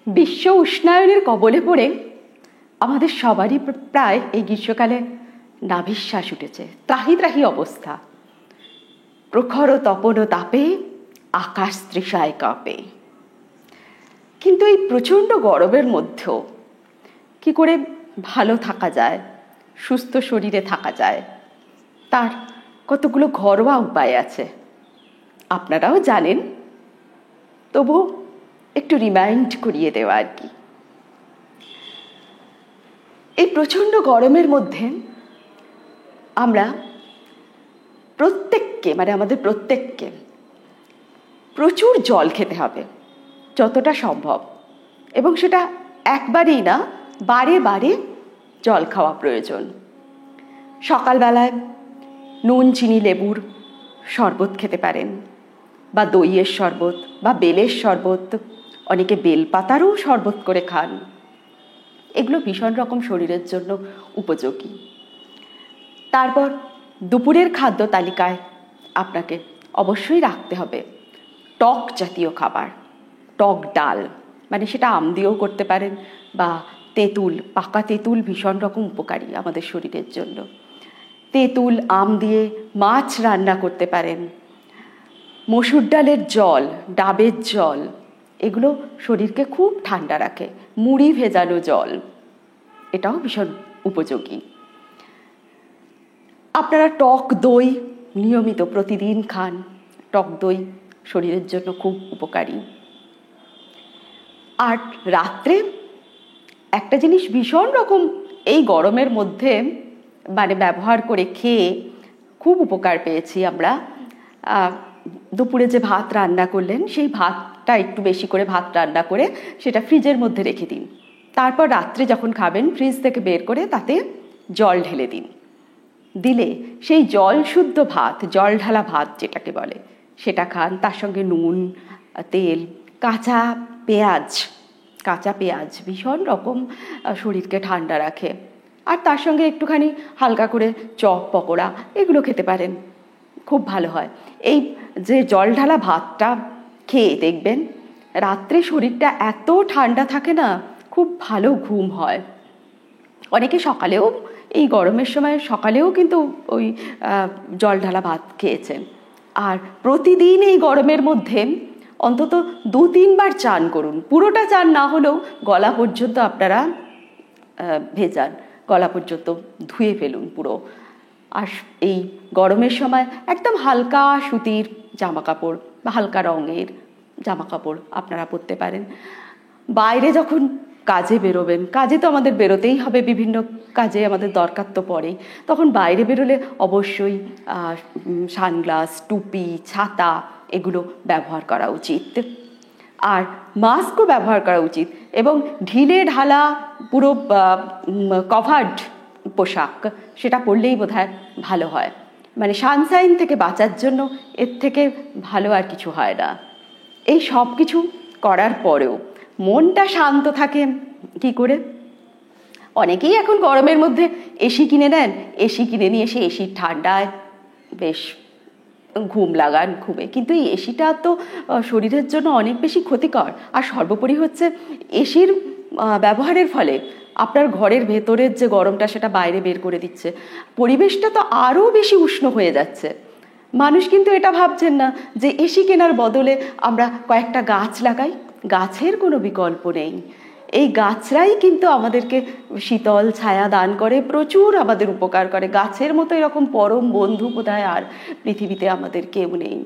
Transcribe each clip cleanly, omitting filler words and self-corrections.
বিশ্ব উষ্ণায়নের কবলে পড়ে আমাদের সবারই প্রায় এই গ্রীষ্মকালে নাভিশ্বাস উঠেছে, ত্রাহি ত্রাহি অবস্থা। প্রখর তপন তাপে আকাশ তৃষায় কাঁপে। কিন্তু এই প্রচণ্ড গরমের মধ্যেও কি করে ভালো থাকা যায়, সুস্থ শরীরে থাকা যায়, তার কতগুলো ঘরোয়া উপায় আছে, আপনারাও জানেন, তবু একটু রিমাইন্ড করিয়ে দেওয়া আর কি। এই প্রচণ্ড গরমের মধ্যে আমরা প্রত্যেককে, মানে আমাদের প্রত্যেককে প্রচুর জল খেতে হবে যতটা সম্ভব, এবং সেটা একবারেই না, বারে বারে জল খাওয়া প্রয়োজন। সকালবেলায় নুন চিনি লেবুর শরবত খেতে পারেন, বা দইয়ের শরবত, বা বেলের শরবত, অনেকে বেলপাতারও শরবত করে খান। এগুলো ভীষণ রকম শরীরের জন্য উপযোগী। তারপর দুপুরের খাদ্য তালিকায় আপনাকে অবশ্যই রাখতে হবে টক জাতীয় খাবার, টক ডাল, মানে সেটা আম দিয়েও করতে পারেন, বা তেঁতুল, পাকা তেঁতুল ভীষণ রকম উপকারী আমাদের শরীরের জন্য। তেঁতুল, আম দিয়ে মাছ রান্না করতে পারেন। মসুর ডালের জল, ডাবের জল, এগুলো শরীরকে খুব ঠান্ডা রাখে। মুড়ি ভেজানো জল, এটাও ভীষণ উপযোগী। আপনারা টক দই নিয়মিত প্রতিদিন খান, টক দই শরীরের জন্য খুব উপকারী। আর রাত্রে একটা জিনিস ভীষণ রকম এই গরমের মধ্যে মানে ব্যবহার করে খেয়ে খুব উপকার পেয়েছি আমরা। দুপুরে যে ভাত রান্না করলেন, সেই ভাতটা একটু বেশি করে ভাত রান্না করে সেটা ফ্রিজের মধ্যে রেখে দিন। তারপর রাত্রে যখন খাবেন, ফ্রিজ থেকে বের করে তাতে জল ঢেলে দিন। দিলে সেই জল শুদ্ধ ভাত, জল ঢালা ভাত যেটাকে বলে, সেটা খান। তার সঙ্গে নুন, তেল, কাঁচা পেঁয়াজ ভীষণ রকম শরীরকে ঠান্ডা রাখে। আর তার সঙ্গে একটুখানি হালকা করে চপ, পকোড়া, এগুলো খেতে পারেন, খুব ভালো হয়। এই যে জল ঢালা ভাতটা খেয়ে দেখবেন রাত্রে শরীরটা এত ঠান্ডা থাকে না, খুব ভালো ঘুম হয়। অনেকে সকালেও, এই গরমের সময় সকালেও কিন্তু ওই জল ঢালা ভাত খেয়েছেন। আর প্রতিদিন এই গরমের মধ্যে অন্তত 2-3 বার চান করুন। পুরোটা চান না হলেও গলা পর্যন্ত আপনারা ভেজান, গলা পর্যন্ত ধুয়ে ফেলুন পুরো। আর এই গরমের সময় একদম হালকা সুতির জামা কাপড় বা হালকা রঙের জামা কাপড় আপনারা পরতে পারেন। বাইরে যখন কাজে বেরোবেন, কাজে তো আমাদের বেরোতেই হবে, বিভিন্ন কাজে আমাদের দরকার তো পড়েই, তখন বাইরে বেরোলে অবশ্যই সানগ্লাস, টুপি, ছাতা এগুলো ব্যবহার করা উচিত। আর মাস্কও ব্যবহার করা উচিত, এবং ঢিলে ঢালা পুরো কভার্ড পোশাক সেটা পরলেই বোধহয় ভালো হয়। মানে সানশাইন থেকে বাঁচার জন্য এর থেকে ভালো আর কিছু হয় না। এই সব কিছু করার পরেও মনটা শান্ত থাকে কি করে? অনেকেই এখন গরমের মধ্যে এসি কিনে নেন, এসি কিনে নিয়ে এসে এসির ঠান্ডায় বেশ ঘুম লাগান ঘুমে, কিন্তু এই এসিটা তো শরীরের জন্য অনেক বেশি ক্ষতিকর। আর সর্বোপরি হচ্ছে এসির ব্যবহারের ফলে আপনার ঘরের ভেতরের যে গরমটা সেটা বাইরে বের করে দিচ্ছে, পরিবেশটা তো আরও বেশি উষ্ণ হয়ে যাচ্ছে। মানুষ কিন্তু এটা ভাবছেন না যে এসি কেনার বদলে আমরা কয়েকটা গাছ লাগাই। গাছের কোনো বিকল্প নেই। এই গাছরাই কিন্তু আমাদেরকে শীতল ছায়া দান করে, প্রচুর আমাদের উপকার করে। গাছের মতো এরকম পরম বন্ধু বোধহয় আর পৃথিবীতে আমাদের কেউ নেই।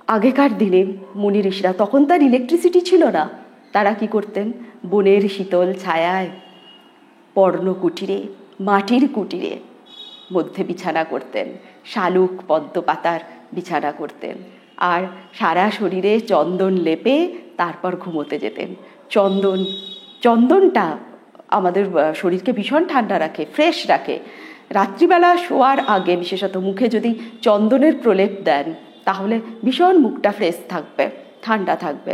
আগেকার দিনে মুনি ঋষিরা, তখন তার ইলেকট্রিসিটি ছিল না, তারা কি করতেন? বনের শীতল ছায়ায়, পর্ণকুটিরে, মাটির কুটিরে মধ্যে বিছানা করতেন, শালুক পদ্ম পাতার বিছানা করতেন, আর সারা শরীরে চন্দন লেপে তারপর ঘুমোতে যেতেন। চন্দনটা আমাদের শরীরকে ভীষণ ঠান্ডা রাখে, ফ্রেশ রাখে। রাত্রিবেলা শোয়ার আগে বিশেষত মুখে যদি চন্দনের প্রলেপ দেন, তাহলে ভীষণ মুখটা ফ্রেশ থাকবে, ঠান্ডা থাকবে।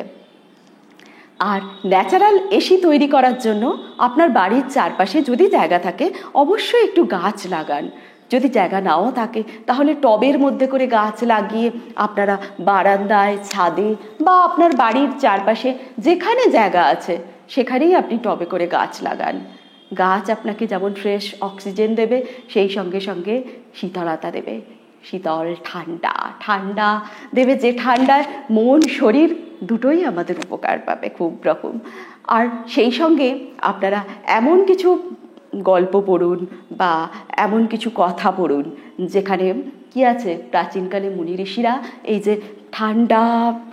আর ন্যাচারাল এসি তৈরি করার জন্য আপনার বাড়ির চারপাশে যদি জায়গা থাকে, অবশ্যই একটু গাছ লাগান। যদি জায়গা নাও থাকে তাহলে টবের মধ্যে করে গাছ লাগিয়ে আপনারা বারান্দায়, ছাদে বা আপনার বাড়ির চারপাশে যেখানে জায়গা আছে সেখানেই আপনি টবে করে গাছ লাগান। গাছ আপনাকে যেমন ফ্রেশ অক্সিজেন দেবে, সেই সঙ্গে সঙ্গে শীতলতা দেবে, শীতল ঠান্ডা ঠান্ডা দেবে, যে ঠান্ডায় মন শরীর দুটোই আমাদের উপকার পাবে খুব রকম। আর সেই সঙ্গে আপনারা এমন কিছু গল্প পড়ুন বা এমন কিছু কথা পড়ুন যেখানে কি আছে, প্রাচীনকালে মুনি ঋষিরা এই যে ঠান্ডা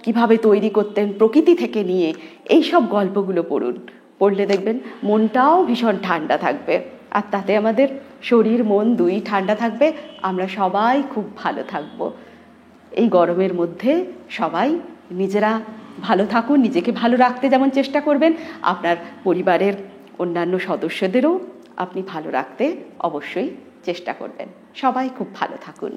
কিভাবে তৈরি করতেন প্রকৃতি থেকে নিয়ে, এই সব গল্পগুলো পড়ুন। পড়লে দেখবেন মনটাও ভীষণ ঠান্ডা থাকবে, আর তাতে আমাদের শরীর মন দুই ঠান্ডা থাকবে, আমরা সবাই খুব ভালো থাকবো। এই গরমের মধ্যে সবাই নিজেরা ভালো থাকুন, নিজেকে ভালো রাখতে যেমন চেষ্টা করবেন, আপনার পরিবারের অন্যান্য সদস্যদেরও আপনি ভালো রাখতে অবশ্যই চেষ্টা করবেন। সবাই খুব ভালো থাকুন।